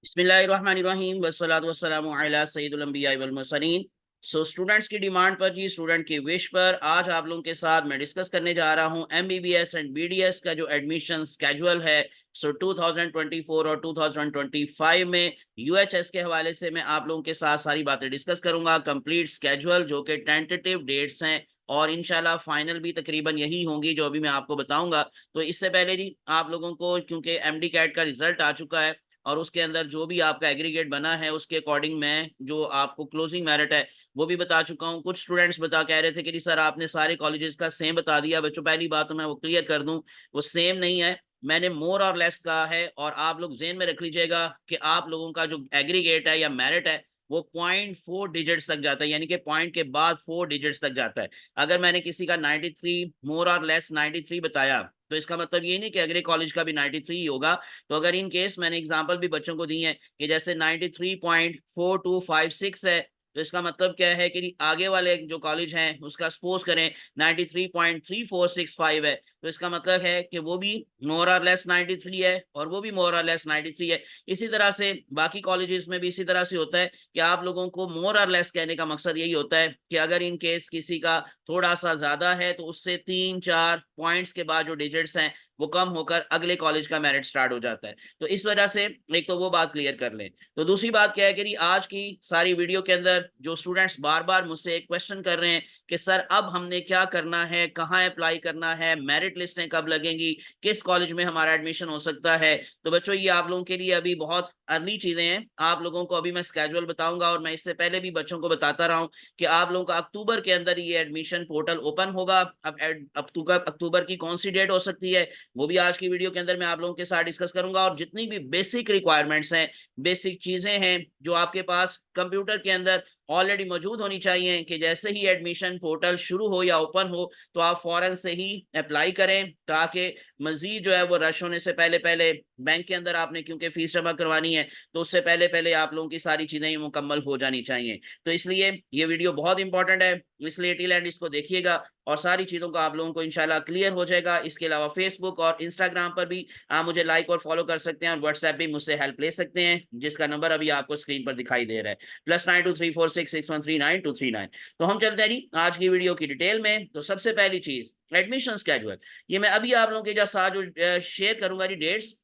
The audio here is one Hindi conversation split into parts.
बिस्मिल्लाहिर्रहमानिर्रहीम वस्सलातु वस्सलामु अला सय्यिदिल अंबिया वल मुरसलीन। सो स्टूडेंट्स की डिमांड पर जी, स्टूडेंट की विश पर आज आप लोगों के साथ मैं डिस्कस करने जा रहा हूं एमबीबीएस एंड बीडीएस का जो एडमिशन स्केड्यूल है। सो 2024 और 2025 में यूएचएस के हवाले से मैं आप लोगों के साथ सारी बातें डिस्कस करूंगा। कंप्लीट स्केड्यूल जो कि टेंटेटिव डेट्स हैं और इंशाल्लाह फाइनल भी तकरीबन यही होंगी जो अभी मैं आपको बताऊंगा। तो इससे पहले जी आप लोगों को, क्योंकि एमडी कैट का रिजल्ट आ चुका है और उसके अंदर जो भी आपका एग्रीगेट बना है उसके अकॉर्डिंग मैं जो आपको क्लोजिंग मेरिट है वो भी बता चुका हूँ। कुछ स्टूडेंट्स बता कह रहे थे कि जी सर आपने सारे कॉलेजेस का सेम बता दिया। बच्चों पहली बात तो मैं वो क्लियर कर दूं, वो सेम नहीं है। मैंने मोर और लेस कहा है और आप लोग जेन में रख लीजिएगा कि आप लोगों का जो एग्रीगेट है या मेरिट है वो 0.4 डिजिट्स तक जाता है, यानी कि पॉइंट के बाद 4 डिजिट्स तक जाता है। अगर मैंने किसी का 93 मोर और लेस 93 बताया तो इसका मतलब ये नहीं कि अगले कॉलेज का भी 93 ही होगा। तो अगर इन केस मैंने एग्जांपल भी बच्चों को दी है कि जैसे 93.4256 है, तो इसका मतलब क्या है कि आगे वाले जो कॉलेज हैं उसका सपोज करें 93.3465 है, तो इसका मतलब है कि वो भी मोर और लेस 93 है और वो भी मोर और लेस 93 है। इसी तरह से बाकी कॉलेजेस में भी इसी तरह से होता है कि आप लोगों को मोर और लेस कहने का मकसद यही होता है कि अगर इन केस किसी का थोड़ा सा ज्यादा है तो उससे 3-4 पॉइंट्स के बाद जो डिजिट्स हैं वो कम होकर अगले कॉलेज का मेरिट स्टार्ट हो जाता है। तो इस वजह से एक तो वो बात क्लियर कर लें। तो दूसरी बात क्या है कि आज की सारी वीडियो के अंदर जो स्टूडेंट्स बार बार मुझसे एक क्वेश्चन कर रहे हैं कि सर अब हमने क्या करना है, कहाँ अप्लाई करना है, मेरिट लिस्टें कब लगेंगी, किस कॉलेज में हमारा एडमिशन हो सकता है। तो बच्चों ये आप लोगों के लिए अभी बहुत अर्ली चीजें हैं। आप लोगों को अभी मैं स्केड्यूल बताऊंगा और मैं इससे पहले भी बच्चों को बताता रहा हूं कि आप लोगों का अक्टूबर के अंदर ये एडमिशन पोर्टल ओपन होगा। अब अक्टूबर की कौन सी डेट हो सकती है वो भी आज की वीडियो के अंदर मैं आप लोगों के साथ डिस्कस करूंगा। और जितनी भी बेसिक रिक्वायरमेंट्स हैं, बेसिक चीजें हैं जो आपके पास कंप्यूटर के अंदर ऑलरेडी मौजूद होनी चाहिए कि जैसे ही एडमिशन पोर्टल शुरू हो या ओपन हो तो आप फौरन से ही अप्लाई करें, ताकि मजीद जो है वो रश होने से पहले पहले बैंक के अंदर आपने क्योंकि फीस जमा करवानी है तो उससे पहले पहले आप लोगों की सारी चीजें मुकम्मल हो जानी चाहिए। तो इसलिए ये वीडियो बहुत इंपॉर्टेंट है, इसलिए टिल एंड इसको देखिएगा और सारी चीजों का आप लोगों को इंशाल्लाह क्लियर हो जाएगा। इसके अलावा फेसबुक और इंस्टाग्राम पर भी आप मुझे लाइक और फॉलो कर सकते हैं और व्हाट्सएप भी मुझसे हेल्प ले सकते हैं, जिसका नंबर अभी आपको स्क्रीन पर दिखाई दे रहा है, +923466139239। तो हम चलते हैं जी आज की वीडियो की डिटेल में। तो सबसे पहली चीज एडमिशन स्केड्यूल, ये मैं अभी आप लोगों के साथ जो शेयर करूंगा जी डेट्स,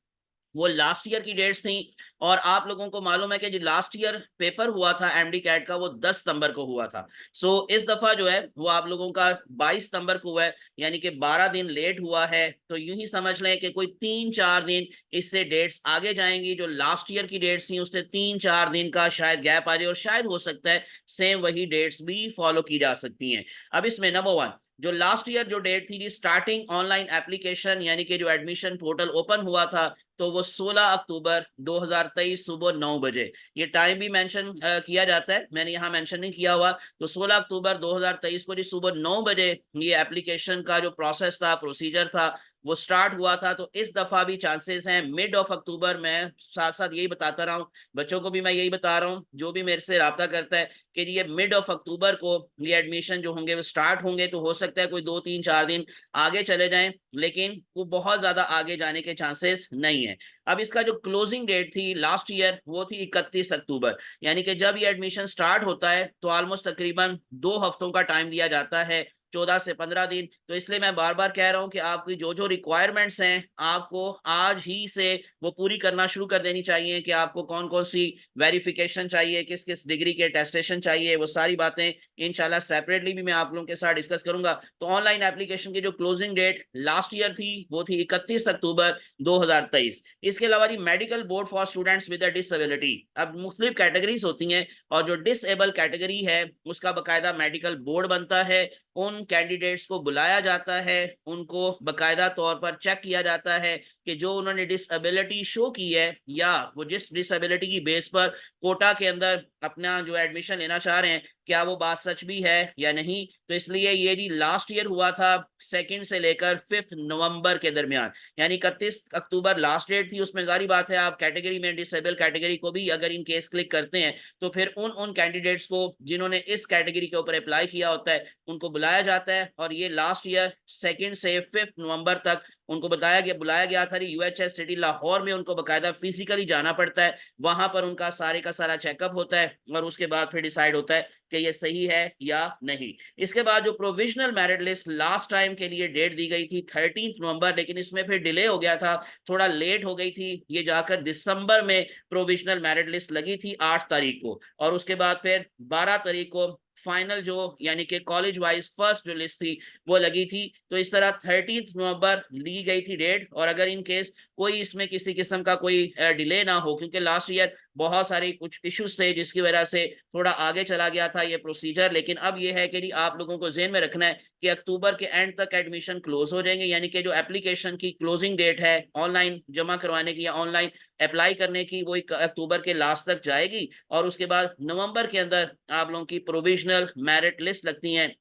वो लास्ट ईयर की डेट्स थी। और आप लोगों को मालूम है कि जो लास्ट ईयर पेपर हुआ था एमडी कैट का वो 10 सितंबर को हुआ था। सो इस दफा जो है वो आप लोगों का 22 सितंबर को हुआ है, यानी कि 12 दिन लेट हुआ है। तो यूं ही समझ लें कि कोई 3-4 दिन इससे डेट्स आगे जाएंगी। जो लास्ट ईयर की डेट्स थी उससे 3-4 दिन का शायद गैप आ जाए और शायद हो सकता है सेम वही डेट्स भी फॉलो की जा सकती हैं। अब इसमें नंबर वन, जो लास्ट ईयर जो डेट थी स्टार्टिंग ऑनलाइन एप्लीकेशन यानी कि जो एडमिशन पोर्टल ओपन हुआ था तो वो 16 अक्टूबर 2023 सुबह 9 बजे। ये टाइम भी मेंशन किया जाता है, मैंने यहाँ मेंशन नहीं किया हुआ। तो 16 अक्टूबर 2023 को जी सुबह 9 बजे ये एप्लीकेशन का जो प्रोसेस था, प्रोसीजर था, वो स्टार्ट हुआ था। तो इस दफा भी चांसेस हैं मिड ऑफ अक्टूबर। मैं साथ साथ यही बताता रहा हूँ बच्चों को भी, मैं यही बता रहा हूँ जो भी मेरे से रब्ता करता है कि ये मिड ऑफ अक्टूबर को ये एडमिशन जो होंगे वो स्टार्ट होंगे। तो हो सकता है कोई 2-3-4 दिन आगे चले जाएं, लेकिन वो बहुत ज्यादा आगे जाने के चांसेस नहीं है। अब इसका जो क्लोजिंग डेट थी लास्ट ईयर वो थी 31 अक्टूबर, यानी कि जब ये एडमिशन स्टार्ट होता है तो ऑलमोस्ट तकरीबन 2 हफ्तों का टाइम दिया जाता है, 14 से 15 दिन। तो इसलिए मैं बार बार कह रहा हूं कि आपकी जो जो रिक्वायरमेंट्स हैं आपको आज ही से वो पूरी करना शुरू कर देनी चाहिए कि आपको कौन कौन सी वेरिफिकेशन चाहिए, किस किस डिग्री के टेस्टेशन चाहिए, वो सारी बातें इंशाल्लाह सेपरेटली भी मैं आप लोगों के साथ डिस्कस करूंगा। तो ऑनलाइन एप्लीकेशन की जो क्लोजिंग डेट लास्ट ईयर थी वो थी 31 अक्टूबर 2023। इसके अलावा जी medical board for students with disability, अब मुख्तलिफ कैटेगरीज होती हैं और जो डिसेबल कैटेगरी है उसका बकायदा मेडिकल बोर्ड बनता है। उन कैंडिडेट्स को बुलाया जाता है, उनको बकायदा तौर पर चेक किया जाता है कि जो उन्होंने डिसेबिलिटी शो की है या वो जिस डिसेबिलिटी की बेस पर कोटा के अंदर अपना जो एडमिशन लेना चाह रहे हैं क्या वो बात सच भी है या नहीं। तो इसलिए ये जी लास्ट ईयर हुआ था 2 से लेकर 5 नवंबर के दरमियान, यानी 31 अक्टूबर लास्ट डेट थी। उसमें जारी बात है आप कैटेगरी में डिसेबल कैटेगरी को भी अगर इन केस क्लिक करते हैं तो फिर उन कैंडिडेट्स को जिन्होंने इस कैटेगरी के ऊपर अप्लाई किया होता है उनको बुलाया जाता है और ये लास्ट ईयर 2 से 5 नवंबर तक उनको बुलाया गया था यूएचएस सिटी लाहौर में, उनको बकायदा फिजिकली जाना पड़ता है, वहां पर उनका सारे का सारा चेकअप होता है और उसके बाद फिर डिसाइड होता है कि ये सही है या नहीं। इसके बाद जो provisional merit list last time के लिए डेट दी गई थी 13 नवंबर, लेकिन इसमें फिर डिले हो गया था, थोड़ा लेट हो गई थी, ये जाकर दिसंबर में प्रोविजनल मेरिट लिस्ट लगी थी 8 तारीख को, और उसके बाद फिर 12 तारीख को फाइनल जो यानी कि कॉलेज वाइज फर्स्ट जो लिस्ट थी वो लगी थी। तो इस तरह 13 नवंबर ली गई थी डेट, और अगर इन केस कोई इसमें किसी किस्म का कोई डिले ना हो, क्योंकि लास्ट ईयर बहुत सारे कुछ इश्यूज थे जिसकी वजह से थोड़ा आगे चला गया था ये प्रोसीजर, लेकिन अब ये है कि आप लोगों को ज़हन में रखना है कि अक्टूबर के एंड तक एडमिशन क्लोज हो जाएंगे, यानी कि जो एप्लीकेशन की क्लोजिंग डेट है ऑनलाइन जमा करवाने की या ऑनलाइन अप्लाई करने की, वो अक्टूबर के लास्ट तक जाएगी, और उसके बाद नवंबर के अंदर आप लोगों की प्रोविजनल मेरिट लिस्ट लगती हैं,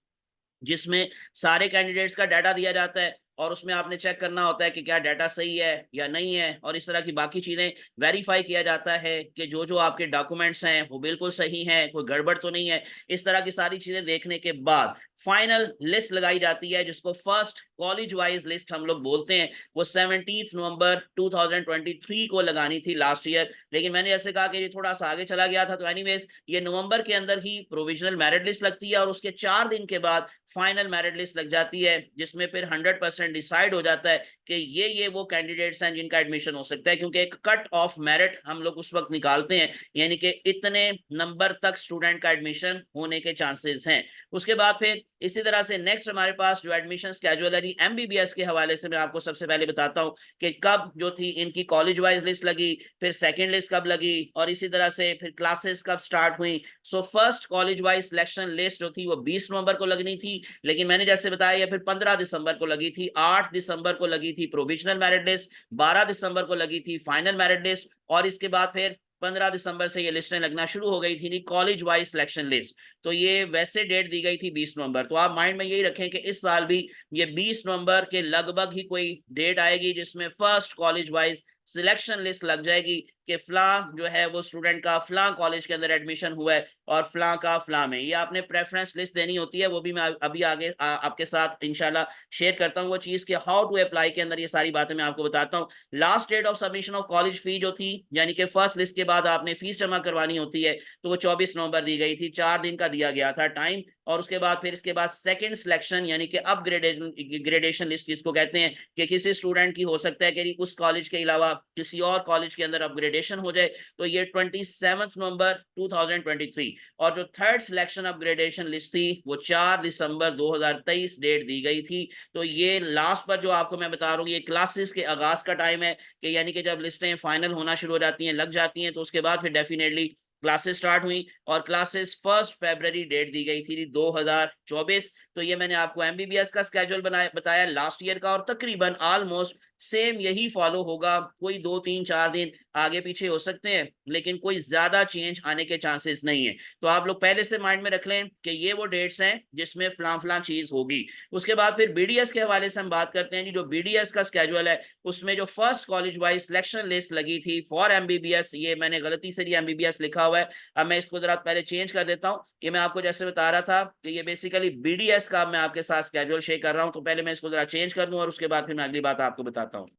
जिसमें सारे कैंडिडेट्स का डाटा दिया जाता है, और उसमें आपने चेक करना होता है कि क्या डाटा सही है या नहीं है, और इस तरह की बाकी चीज़ें वेरीफाई किया जाता है कि जो जो आपके डॉक्यूमेंट्स हैं वो बिल्कुल सही हैं, कोई गड़बड़ तो नहीं है। इस तरह की सारी चीज़ें देखने के बाद फाइनल लिस्ट लगाई जाती है, जिसको फर्स्ट कॉलेज वाइज लिस्ट हम लोग बोलते हैं। वो 17 नवंबर 2023 को लगानी थी लास्ट ईयर, लेकिन मैंने जैसे कहा कि ये थोड़ा सा आगे चला गया था, तो एनीवेज ये नवंबर के अंदर ही प्रोविजनल मेरिट लिस्ट लगती है, और उसके 4 दिन के बाद फाइनल मेरिट लिस्ट लग जाती है, जिसमें फिर 100% डिसाइड हो जाता है कि ये वो कैंडिडेट्स हैं जिनका एडमिशन हो सकता है, क्योंकि एक कट ऑफ मेरिट हम लोग उस वक्त निकालते हैं, यानी कि इतने नंबर तक स्टूडेंट का एडमिशन होने के चांसेस हैं। उसके बाद फिर इसी तरह से नेक्स्ट हमारे पास जो एडमिशन स्केड्यूल है एमबीबीएस के हवाले से मैं आपको सबसे पहले बताता हूँ कि कब जो थी इनकी कॉलेज वाइज लिस्ट लगी, फिर सेकंड लिस्ट कब लगी, और इसी तरह से फिर क्लासेस कब स्टार्ट हुई। So first college wise selection list जो थी वो 20 नवंबर को लगनी थी, लेकिन मैंने जैसे बताया फिर 15 दिसंबर को लगी थी, 8 दिसंबर को लगी थी प्रोविजनल मेरिट लिस्ट, 12 दिसंबर को लगी थी फाइनल मेरिट लिस्ट, और इसके बाद फिर 15 दिसंबर से ये लिस्टें लगना शुरू हो गई थी कॉलेज वाइज सिलेक्शन लिस्ट। तो ये वैसे डेट दी गई थी 20 नवंबर। तो आप माइंड में यही रखें कि इस साल भी ये 20 नवंबर के लगभग ही कोई डेट आएगी जिसमें first college wise selection list लग जाएगी कि फला जो है वो स्टूडेंट का फला कॉलेज के अंदर एडमिशन हुआ है और फला का फला में। ये आपने प्रेफरेंस लिस्ट देनी होती है, वो भी मैं अभी आगे आपके साथ इंशाल्लाह शेयर करता हूँ वो चीज़ कि हाउ टू अप्लाई के अंदर ये सारी बातें मैं आपको बताता हूँ। Last date of submission of college fee जो थी, यानी कि फर्स्ट लिस्ट के बाद आपने फीस जमा करवानी होती है, तो वो 24 नवंबर दी गई थी, 4 दिन का दिया गया था टाइम। और उसके बाद फिर इसके बाद सेकंड सिलेक्शन यानी कि अपग्रेडेशन लिस्ट जिसको कहते हैं कि किसी स्टूडेंट की हो सकता है कि उस कॉलेज के अलावा किसी और कॉलेज के अंदर अपग्रेडेशन हो जाए, तो ये 27 नवंबर 2023। और जो थर्ड सिलेक्शन अपग्रेडेशन लिस्ट थी वो 4 दिसंबर 2023 डेट दी गई थी। तो ये लास्ट पर जो आपको मैं बता रहा हूँ ये क्लासेस के आगाज का टाइम है कि यानी कि जब लिस्टें फाइनल होना शुरू हो जाती हैं, लग जाती हैं, तो उसके बाद फिर डेफिनेटली क्लासेस स्टार्ट हुई, और क्लासेस 1 फरवरी डेट दी गई थी 2024। तो ये मैंने आपको एमबीबीएस का स्केड्यूल बताया लास्ट ईयर का, और तकरीबन ऑलमोस्ट सेम यही फॉलो होगा, कोई 2 3 4 दिन आगे पीछे हो सकते हैं, लेकिन कोई ज्यादा चेंज आने के चांसेस नहीं है। तो आप लोग पहले से माइंड में रख लें कि ये वो डेट्स हैं जिसमें फलां फलां चीज होगी। उसके बाद फिर बीडीएस के हवाले से हम बात करते हैं जी। जो बीडीएस का स्केड्यूल है उसमें जो first college wise selection list लगी थी फॉर एमबीबीएस, ये मैंने गलती से एमबीबीएस लिखा हुआ है, अब मैं इसको जरा पहले चेंज कर देता हूँ। ये मैं आपको जैसे बता रहा था कि ये बेसिकली बीडीएस का मैं आपके साथ स्केड्यूल शेयर कर रहा हूँ, तो पहले मैं इसको जरा चेंज कर दूं और उसके बाद फिर मैं अगली बात आपको बताता हूँ।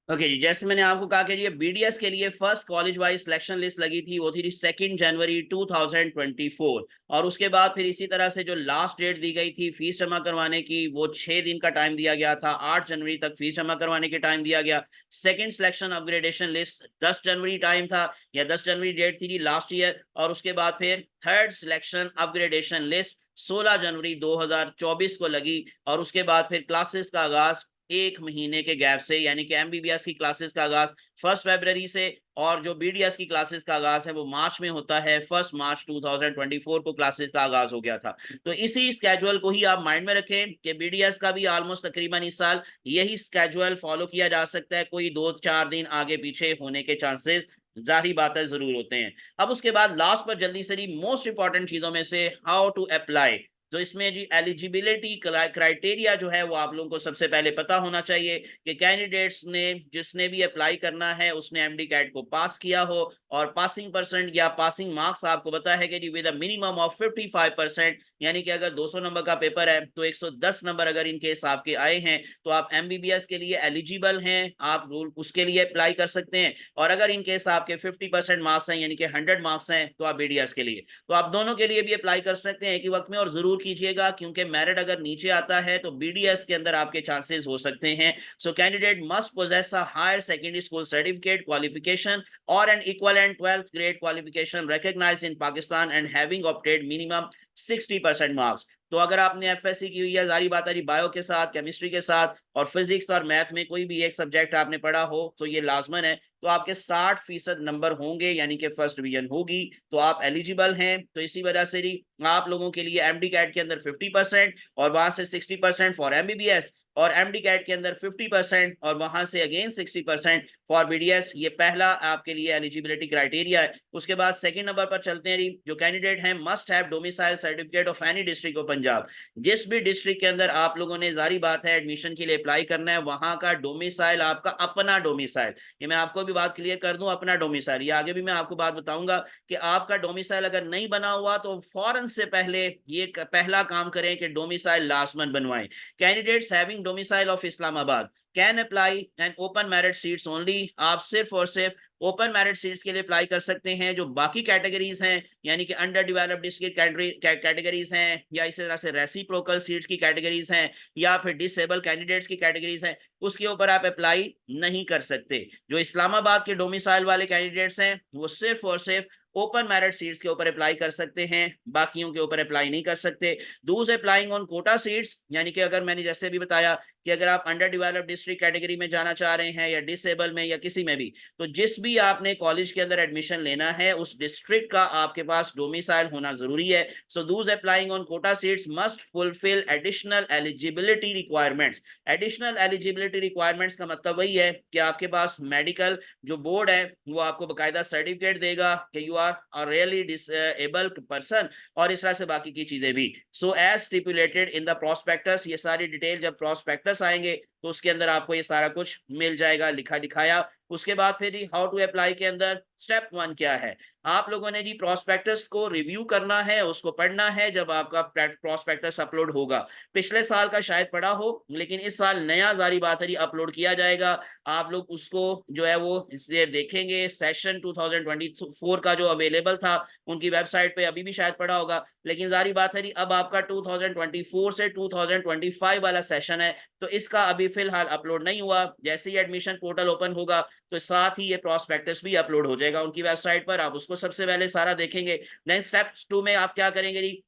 ओके जी, जैसे मैंने आपको कहा कि ये बीडीएस के लिए first college wise selection list लगी थी वो थी 2 जनवरी 2024, और उसके बाद फिर इसी तरह से जो लास्ट डेट दी गई थी फीस जमा करवाने की वो 6 दिन का टाइम दिया गया था, 8 जनवरी तक फीस जमा करवाने के टाइम दिया गया। सेकंड सिलेक्शन अपग्रेडेशन लिस्ट 10 जनवरी टाइम था, या 10 जनवरी डेट थी लास्ट ईयर, और उसके बाद फिर थर्ड सिलेक्शन अपग्रेडेशन लिस्ट 16 जनवरी 2024 को लगी, और उसके बाद फिर क्लासेस का आगाज 1 महीने के गैप से, यानी कि एमबीबीएस की क्लासेस का आगाज 1 फरवरी से, और जो बीडीएस की क्लासेस का आगाज है वो मार्च में होता है, 1 मार्च 2024 को क्लासेस का आगाज हो गया था। तो इसी स्केड्यूल को ही आप माइंड में रखें कि बीडीएस का भी ऑलमोस्ट तकरीबन इस साल यही स्केड्यूल फॉलो किया जा सकता है, कोई 2 4 दिन आगे पीछे होने के चांसेस जाहिर बात है जरूर होते हैं। अब उसके बाद लास्ट पर जल्दी से मोस्ट इंपॉर्टेंट चीजों में से हाउ टू अप्लाई। तो इसमें जी एलिजिबिलिटी क्राइटेरिया जो है वो आप लोगों को सबसे पहले पता होना चाहिए कि कैंडिडेट्स ने जिसने भी अप्लाई करना है उसने एमडी कैट को पास किया हो, और पासिंग परसेंट या पासिंग मार्क्स आपको पता है कि जी विद अ मिनिमम ऑफ 55%, यानी कि अगर 200 नंबर का पेपर है तो 110 नंबर अगर इन केस आपके आए हैं तो आप एमबीबीएस के लिए एलिजिबल हैं, आप उसके लिए अप्लाई कर सकते हैं। और अगर इन केस आपके 50% मार्क्स हैं यानी कि 100 मार्क्स हैं तो आप बीडीएस के लिए, तो आप दोनों के लिए भी अप्लाई कर सकते हैं एक ही वक्त में। और जरूर कीजिएगा क्योंकि मेरिट अगर नीचे आता है तो बीडीएस के अंदर आपके चांसेस हो सकते हैं। So candidate must possess a higher secondary school certificate qualification और an equivalent 12th grade qualification recognized in Pakistan and having obtained minimum 60% marks. तो अगर आपने एफएससी की हुई है, जारी बात है जी, बायो के साथ, केमिस्ट्री के साथ और फिजिक्स और मैथ में कोई भी एक सब्जेक्ट आपने पढ़ा हो तो ये लाजमन है, तो आपके 60% नंबर होंगे यानी कि फर्स्ट डिवीजन होगी तो आप एलिजिबल हैं। तो इसी वजह से जी आप लोगों के लिए एमडी कैट के अंदर 50% और वहां से 60% फॉर एमबीबीएस, और एमडी कैट के अंदर 50% और वहां से अगेन 60% फॉर बीडीएस। ये पहला आपके लिए एलिजिबिलिटी क्राइटेरिया है। उसके बाद सेकंड नंबर पर चलते हैं, जो कैंडिडेट हैं must have domicile certificate of any district of Punjab. जिस भी डिस्ट्रिक्ट के अंदर आप लोगों ने, जारी बात है, एडमिशन के लिए अप्लाई करना है, वहां का डोमिसाइल आपका अपना डोमिसाइल, ये मैं आपको भी बात क्लियर कर दूं, अपना डोमिसाइल, ये आगे भी मैं आपको बात बताऊंगा कि आपका डोमिसाइल अगर नहीं बना हुआ तो फौरन से पहले ये पहला काम करें कि डोमिसाइल लाजमन बनवाएं। Candidates having domicile of Islamabad can apply and open merit seats only. आप सिर्फ और सिर्फ ओपन मेरिट सीट्स के लिए अप्लाई कर सकते हैं। जो बाकी कैटेगरीज हैं यानी कि अंडर डेवलप्ड डिस्ट्रिक्ट कैटेगरीज हैं या इसी तरह से रेसिप्रोकल सीट्स की कैटेगरीज हैं या फिर डिसेबल कैंडिडेट्स की कैटेगरीज हैं, उसके ऊपर आप अप्लाई नहीं कर सकते। जो इस्लामाबाद के डोमिसाइल वाले कैंडिडेट्स हैं वो सिर्फ और सिर्फ ओपन मेरिट सीट्स के ऊपर अप्लाई कर सकते हैं, बाकियों के ऊपर अप्लाई नहीं कर सकते। दूसरे अप्लाइंग ऑन कोटा सीट्स, यानी कि अगर मैंने जैसे भी बताया कि अगर आप अंडर डेवलप्ड डिस्ट्रिक्ट कैटेगरी में जाना चाह रहे हैं या डिसेबल में या किसी में भी, तो जिस भी आपने कॉलेज के अंदर एडमिशन लेना है उस डिस्ट्रिक्ट का आपके पास डोमिसाइल होना जरूरी है। So those applying on quota seats must fulfil additional eligibility requirements. Additional eligibility requirements का मतलब वही है कि आपके पास मेडिकल जो बोर्ड है वो आपको बाकायदा सर्टिफिकेट देगा कि you are really disable person, और इस तरह से बाकी की चीजें भी। So as stipulated in the prospectus, ये सारी डिटेल जब प्रोस्पेक्टस आएंगे तो उसके अंदर आपको ये सारा कुछ मिल जाएगा लिखा दिखाया। उसके बाद फिर हाउ टू अप्लाई के अंदर स्टेप 1 क्या है, आप लोगों ने जी प्रोस्पेक्टस को रिव्यू करना है, उसको पढ़ना है जब आपका प्रोस्पेक्टस अपलोड होगा। पिछले साल का शायद पढ़ा हो लेकिन इस साल नया, जारी बात है, अपलोड किया जाएगा। आप लोग उसको जो है वो इससे देखेंगे। सेशन 2024 का जो अवेलेबल था उनकी वेबसाइट पे अभी भी शायद पड़ा होगा, लेकिन जारी बात है अब आपका 2024 से 2025 वाला सेशन है तो इसका अभी फिलहाल अपलोड नहीं हुआ। जैसे ही एडमिशन पोर्टल ओपन होगा तो साथ ही ये प्रोस्पेक्टस भी अपलोड हो जाएगा उनकी वेबसाइट पर, आप उसको सबसे पहले सारा देखेंगे। देन स्टेप 2 में आप क्या करेंगे जी,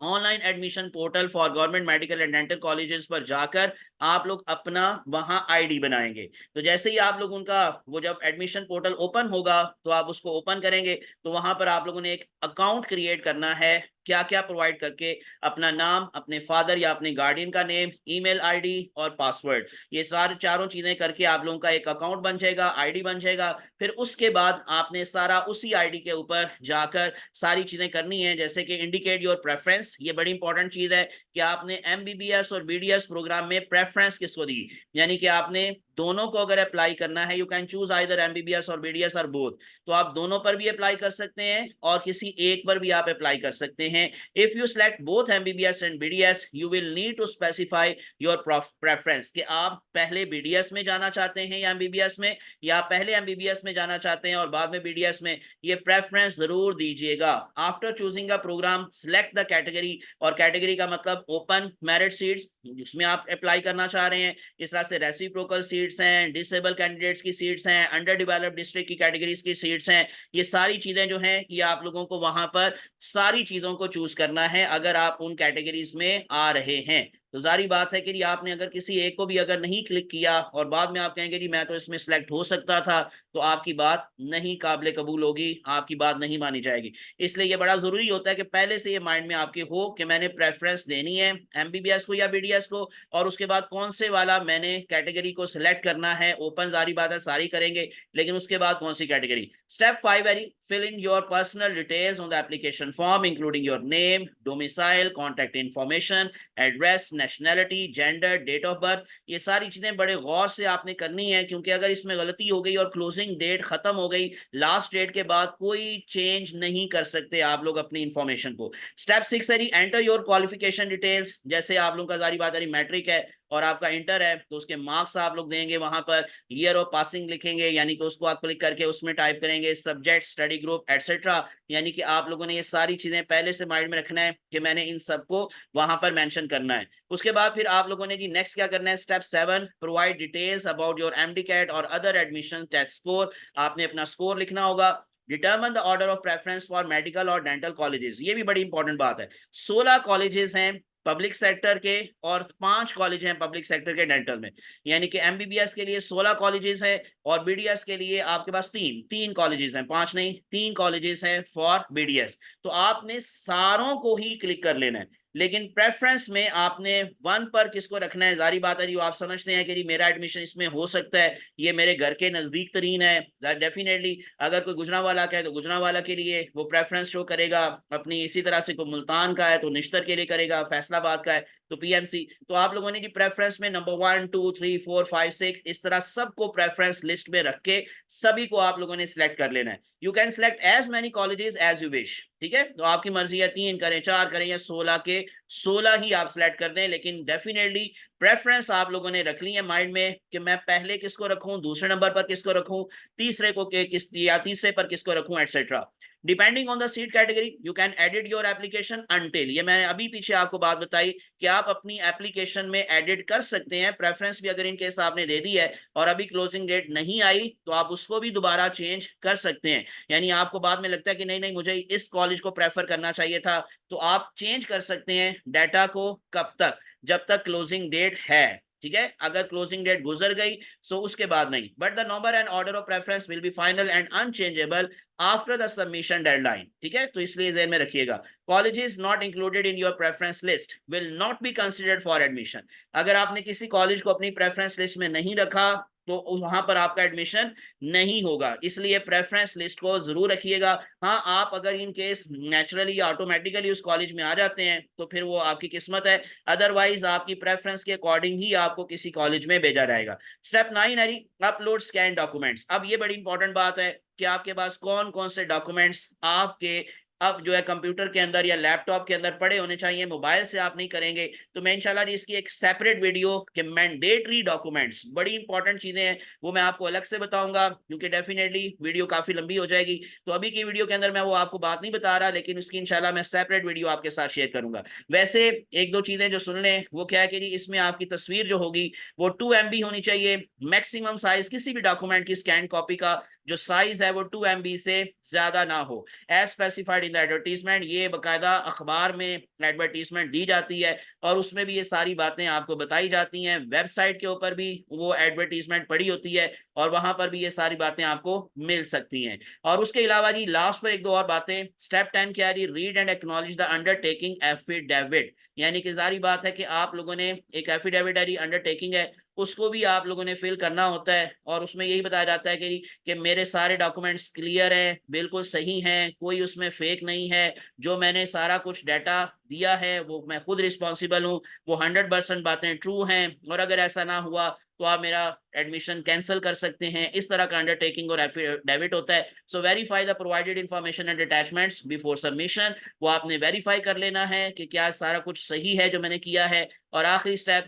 online admission portal for government medical and dental colleges पर जाकर आप लोग अपना वहां आईडी बनाएंगे। तो जैसे ही आप लोग उनका वो जब एडमिशन पोर्टल ओपन होगा तो आप उसको ओपन करेंगे तो वहां पर आप लोगों ने एक अकाउंट क्रिएट करना है, क्या क्या प्रोवाइड करके, अपना नाम, अपने फादर या अपने गार्डियन का नेम, ईमेल आईडी और पासवर्ड, ये सारे चारों चीजें करके आप लोगों का एक अकाउंट बन जाएगा, आईडी बन जाएगा। फिर उसके बाद आपने सारा उसी आईडी के ऊपर जाकर सारी चीजें करनी है, जैसे कि इंडिकेट योर प्रेफरेंस, ये बड़ी इंपॉर्टेंट चीज है कि आपने एमबीबीएस और बीडीएस प्रोग्राम में प्रेफरेंस किसको दी, यानी कि आपने दोनों को अगर अप्लाई करना है, you can choose either MBBS और बीडीएस और बोथ, तो आप दोनों पर भी अप्लाई कर सकते हैं और किसी एक पर भी आप अप्लाई कर सकते हैं। If you select both MBBS and BDS you will need to specify your preference कि आप पहले बीडीएस में जाना चाहते हैं या एमबीबीएस में, या पहले एमबीबीएस में जाना चाहते हैं और बाद में बीडीएस में, ये प्रेफरेंस जरूर दीजिएगा। After choosing a program select the category, और कैटेगरी का मतलब ओपन मेरिट सीट्स जिसमें आप अप्लाई करना चाह रहे हैं, इस तरह से रेसिप्रोकल सीट्स हैं, डिसेबल कैंडिडेट्स की सीट्स हैं, अंडर डेवलप्ड डिस्ट्रिक्ट की कैटेगरीज की सीट्स हैं, ये सारी चीजें जो हैं ये आप लोगों को वहां पर सारी चीजों को चूज करना है अगर आप उन कैटेगरीज में आ रहे हैं। तो जारी बात है कि आपने अगर किसी एक को भी अगर नहीं क्लिक किया और बाद में आप कहेंगे जी मैं तो इसमें सिलेक्ट हो सकता था, तो आपकी बात नहीं काबिल कबूल होगी, आपकी बात नहीं मानी जाएगी। इसलिए ये बड़ा जरूरी होता है कि पहले से ये माइंड में आपके हो कि मैंने प्रेफरेंस देनी है एमबीबीएस को या बीडीएस को, और उसके बाद कौन से वाला मैंने कैटेगरी को सिलेक्ट करना है। ओपन जारी बात है सारी करेंगे, लेकिन उसके बाद कौन सी कैटेगरी। स्टेप 5 है, fill in your personal details on the application form including your name, domicile, contact information, address, nationality, gender, date of birth, ये सारी चीजें बड़े गौर से आपने करनी है, क्योंकि अगर इसमें गलती हो गई और क्लोजिंग डेट खत्म हो गई, लास्ट डेट के बाद कोई चेंज नहीं कर सकते आप लोग अपनी इंफॉर्मेशन को। स्टेप 6 है जी, एंटर योर क्वालिफिकेशन डिटेल्स। जैसे आप लोगों का जारी बात है, मैट्रिक है और आपका इंटर है, तो उसके मार्क्स आप लोग देंगे, वहां पर ईयर ऑफ पासिंग लिखेंगे, यानी कि उसको आप क्लिक करके उसमें टाइप करेंगे सब्जेक्ट, स्टडी ग्रुप एटसेट्रा। यानी कि आप लोगों ने ये सारी चीजें पहले से माइंड में रखना है कि मैंने इन सबको वहां पर मेंशन करना है। उसके बाद फिर आप लोगों ने जी नेक्स्ट क्या करना है, step 7, provide details about your MD-cat और अदर एडमिशन टेस्ट स्कोर। आपने अपना स्कोर लिखना होगा। Determine the order of preference for medical और डेंटल कॉलेजेस, ये भी बड़ी इंपॉर्टेंट बात है। 16 कॉलेजेस हैं पब्लिक सेक्टर के और 5 कॉलेज हैं पब्लिक सेक्टर के डेंटल में, यानी कि एमबीबीएस के लिए 16 कॉलेजेस हैं और बीडीएस के लिए आपके पास तीन कॉलेजेस हैं, 5 नहीं 3 कॉलेजेस हैं फॉर बीडीएस। तो आपने सारों को ही क्लिक कर लेना है, लेकिन प्रेफरेंस में आपने 1 पर किसको रखना है। जारी बात है जी, आप समझते हैं कि जी मेरा एडमिशन इसमें हो सकता है, ये मेरे घर के नजदीक तरीन है, डेफिनेटली अगर कोई गुजरांवाला का है तो गुजरांवाला के लिए वो प्रेफरेंस शो करेगा अपनी, इसी तरह से कोई मुल्तान का है तो निश्तर के लिए करेगा, फैसलाबाद का है तो पीएमसी। तो आप लोगों ने जी प्रेफरेंस में नंबर 1 2 3 4 5 6 इस तरह सबको प्रेफरेंस लिस्ट में रख के सभी को आप लोगों ने सिलेक्ट कर लेना है। You can select as many colleges as you wish, ठीक है, तो आपकी मर्जी है 3 करें, 4 करें या 16 के 16 ही आप सिलेक्ट कर दें, लेकिन डेफिनेटली प्रेफरेंस आप लोगों ने रख ली है माइंड में कि मैं पहले किसको रखूं, दूसरे नंबर पर किसको रखूं, तीसरे को किस या तीसरे पर किसको रखूं etcetera. Depending on the seat category you can edit your application until, ये मैंने अभी पीछे आपको बात बताई कि आप अपनी एप्लीकेशन में एडिट कर सकते हैं प्रेफरेंस भी, अगर इन केस आपने दे दी है और अभी क्लोजिंग डेट नहीं आई तो आप उसको भी दोबारा चेंज कर सकते हैं। यानी आपको बाद में लगता है कि नहीं नहीं मुझे इस कॉलेज को प्रेफर करना चाहिए था, तो आप चेंज कर सकते हैं डाटा को, कब तक, जब तक क्लोजिंग डेट है, ठीक है। अगर क्लोजिंग डेट गुजर गई सो उसके बाद नहीं, but the number and order of preference will be final and unchangeable after the submission deadline, ठीक है। तो इसलिए ध्यान में रखिएगा, colleges not included in your preference list will not be considered for admission. अगर आपने किसी कॉलेज को अपनी प्रेफरेंस लिस्ट में नहीं रखा तो वहां पर आपका एडमिशन नहीं होगा, इसलिए प्रेफरेंस लिस्ट को जरूर रखिएगा। हाँ, आप अगर इन केस नेचुरली या ऑटोमेटिकली उस कॉलेज में आ जाते हैं तो फिर वो आपकी किस्मत है, अदरवाइज आपकी प्रेफरेंस के अकॉर्डिंग ही आपको किसी कॉलेज में भेजा जाएगा। स्टेप 9 है अपलोड स्कैन डॉक्यूमेंट्स। अब ये बड़ी इंपॉर्टेंट बात है कि आपके पास कौन कौन से डॉक्यूमेंट्स आपके अब जो है कंप्यूटर के अंदर या लैपटॉप के अंदर पड़े होने चाहिए, मोबाइल से आप नहीं करेंगे। तो मैं इंशाल्लाह जी इसकी एक सेपरेट वीडियो के मैंडेटरी डॉक्यूमेंट्स, बड़ी इंपॉर्टेंट चीजें हैं, वो मैं आपको अलग से बताऊंगा, क्योंकि डेफिनेटली वीडियो काफी लंबी हो जाएगी। तो अभी की वीडियो के अंदर मैं वो आपको बात नहीं बता रहा, लेकिन उसकी इंशाल्लाह मैं सेपरेट वीडियो आपके साथ शेयर करूंगा। वैसे एक दो चीजें जो सुन लें, वो क्या है कि जी इसमें आपकी तस्वीर जो होगी वो 2 MB होनी चाहिए। मैक्सिमम साइज किसी भी डॉक्यूमेंट की स्कैन कॉपी का जो साइज है वो 2 MB से ज्यादा ना हो, as specified in the advertisement. ये बकायदा अखबार में एडवर्टीजमेंट दी जाती है और उसमें भी ये सारी बातें आपको बताई जाती हैं, वेबसाइट के ऊपर भी वो एडवर्टीजमेंट पड़ी होती है और वहां पर भी ये सारी बातें आपको मिल सकती हैं। और उसके अलावा जी लास्ट पर एक दो और बातें। स्टेप 10 क्या है, read and acknowledge the undertaking affidavit, यानी कि जारी बात है कि आप लोगों ने एक एफिडेविट है, अंडरटेकिंग है, उसको भी आप लोगों ने फिल करना होता है और उसमें यही बताया जाता है कि मेरे सारे डॉक्यूमेंट्स क्लियर हैं, बिल्कुल सही हैं, कोई उसमें फेक नहीं है, जो मैंने सारा कुछ डाटा दिया है वो मैं खुद रिस्पॉन्सिबल हूँ, वो 100% बातें ट्रू हैं, और अगर ऐसा ना हुआ तो आप मेरा एडमिशन कैंसिल कर सकते हैं। इस तरह का अंडरटेकिंग और एफिडेविट होता है। So verify the provided information and attachments before submission, वो आपने वेरीफाई कर लेना है कि क्या सारा कुछ सही है जो मैंने किया है। और आखिरी step,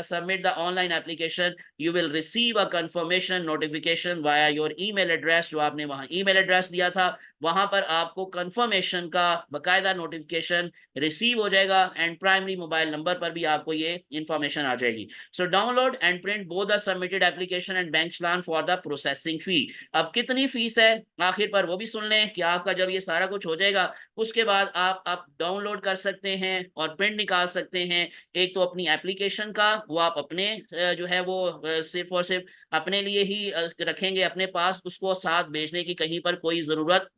submit the online application, you will receive a confirmation notification via your email address, जो आपने वहां ईमेल एड्रेस दिया था वहां पर आपको कंफर्मेशन का बकायदा नोटिफिकेशन रिसीव हो जाएगा एंड प्राइमरी मोबाइल नंबर पर भी आपको ये इंफॉर्मेशन आ जाएगी। So download and print both the submitted application and bank challan for the processing fee. अब कितनी फीस है आखिर पर वो भी सुन लें कि आपका जब ये सारा कुछ हो जाएगा उसके बाद आप डाउनलोड कर सकते हैं और प्रिंट निकाल सकते हैं। एक तो अपनी एप्लीकेशन का वो आप अपने जो है वो सिर्फ और सिर्फ अपने लिए ही रखेंगे अपने पास, उसको साथ भेजने की कहीं पर कोई जरूरत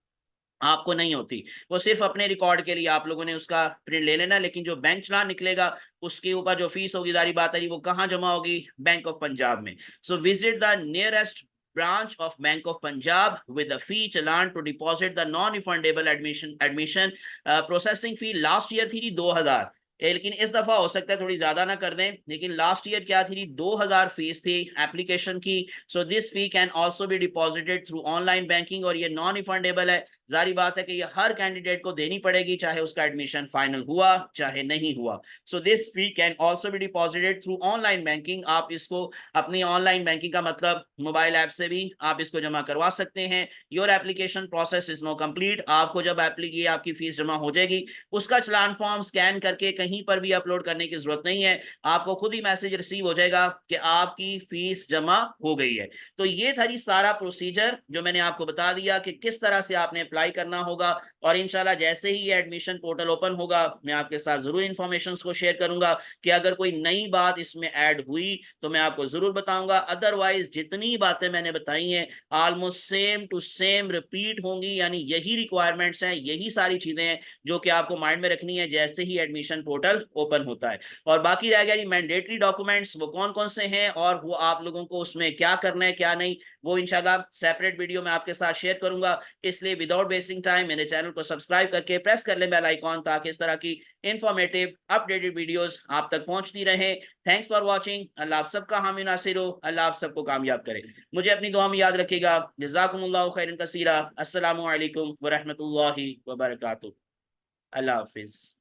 आपको नहीं होती, वो सिर्फ अपने रिकॉर्ड के लिए आप लोगों ने उसका प्रिंट ले लेना। लेकिन जो बैंक चालान निकलेगा उसके ऊपर जो फीस होगी, जारी बात है वो कहाँ जमा होगी, बैंक ऑफ पंजाब में। So visit the nearest branch of Bank of Punjab with the fee challan to deposit the non refundable admission processing fee। Last year थी 2000, लेकिन इस दफा हो सकता है थोड़ी ज्यादा ना कर दें, लेकिन लास्ट ईयर क्या थी, 2000 फीस थी एप्लीकेशन की। So this fee can also be deposited through online banking, और ये नॉन रिफंडेबल है। जारी बात है कि ये हर कैंडिडेट को देनी पड़ेगी, चाहे उसका एडमिशन फाइनल हुआ चाहे नहीं हुआ। So this fee can also be deposited through online banking. आप इसको अपनी ऑनलाइन बैंकिंग का मतलब मोबाइल ऐप से भी आप इसको जमा करवा सकते हैं। Your application process is no complete. आपको जब ये आपकी फीस जमा हो जाएगी, उसका चलान फॉर्म स्कैन करके कहीं पर भी अपलोड करने की जरूरत नहीं है। आपको खुद ही मैसेज रिसीव हो जाएगा कि आपकी फीस जमा हो गई है। तो ये था जी सारा प्रोसीजर जो मैंने आपको बता दिया कि किस तरह से आपने अप्लाई करना होगा। और इंशाल्लाह जैसे ही ये एडमिशन पोर्टल ओपन होगा, मैं आपके साथ जरूर इंफॉर्मेशन को शेयर करूंगा कि अगर कोई नई बात इसमें ऐड हुई तो मैं आपको जरूर बताऊंगा। अदरवाइज जितनी बातें मैंने बताई हैं almost same to same repeat होंगी, यानी यही रिक्वायरमेंट्स हैं, यही सारी चीजें हैं जो कि आपको माइंड में रखनी है जैसे ही एडमिशन पोर्टल ओपन होता है। और बाकी रह गया जी मैंडेटरी डॉक्यूमेंट्स, वो कौन कौन से हैं और वो आप लोगों को उसमें क्या करना है क्या नहीं, वो इंशाल्लाह सेपरेट वीडियो में आपके साथ शेयर करूंगा। इसलिए विदाउट वेस्टिंग टाइम मेरे चैनल को सब्सक्राइब करके प्रेस कर लें बेल आइकॉन, ताकि इस तरह की इंफॉर्मेटिव अपडेटेड वीडियोस आप तक पहुंचती रहे। Thanks for watching. अल्लाह आप सबका हामी नासिर हो, अल्लाह आप सबको कामयाब करे। मुझे अपनी दुआ में याद रखिएगा। जज़ाकुमुल्लाहु खैरन कसीरा। अस्सलामु अलैकुम व रहमतुल्लाहि व बरकातुहू। अल्लाह हाफिज।